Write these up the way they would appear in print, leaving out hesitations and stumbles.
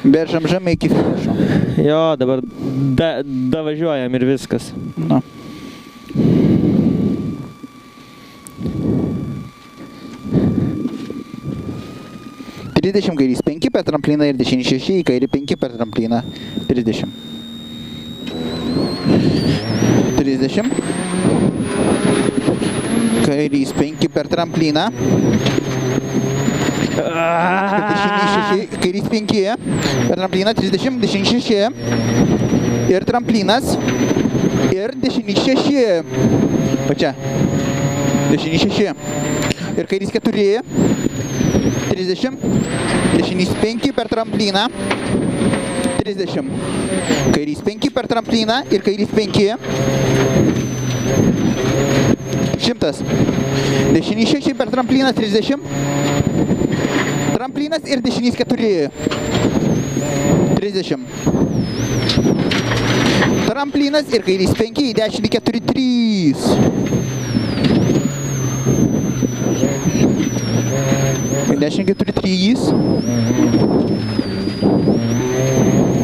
Beržam žemai iki finišo. Jo, dabar davažiuojam ir viskas. Nu. Trisdešimt kairys 5 per trampliną ir dešinį 6 į kairį 5 per trampliną 30. 30. Kairys 5 per trampliną. Dešinį 6, kairys 5 per trampliną 30, dešinį 6 ir tramplinas ir dešinį 6. Va čia. Dešinį 6 ir kairys 4. 30, dešinys 5 per trampliną, 30, kairys 5 per trampliną ir kairys 5, 100, dešinys 6 per trampliną, 30, tramplinas ir dešinys 4, 30, tramplinas ir kairys 5, į dešinį 4, 3. 10, 4, 3.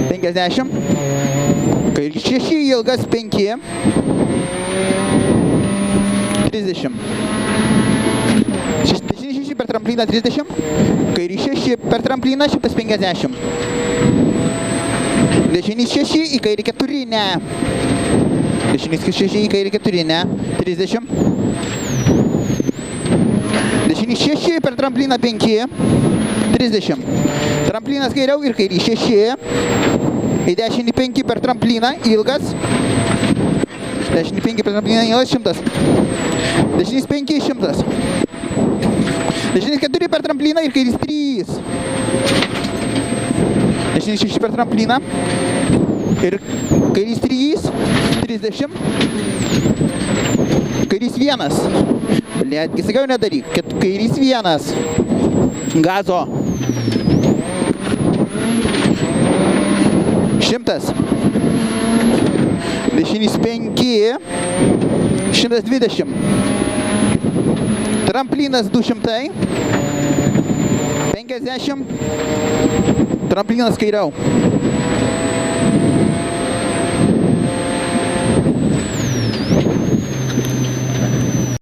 50. Kairys 6, ilgas 5. 30. Dešinį 6 per trampliną 30. Kairys 6 per trampliną 150. Dešinys 6 į kairį 4, ne. Dešinys 6 į kairį 4, ne. 30. Dešinys 6 per trampliną 5, 30. Tramplinas kairiau ir kairys 6. Į dešinį 5 per trampliną, ilgas. Dešinį 5 per trampliną, ilgas 100. Dešinys 5, 100. Dešinys 4 per trampliną ir kairys 3. Dešinys 6 per trampliną ir kairys 3, 30. Kairys 1. Netgi sakiau nedaryk, kad kairys 1. Gazo. 100. Dešinys 5. 120. Tramplinas 200. 50. Tramplinas kairiau.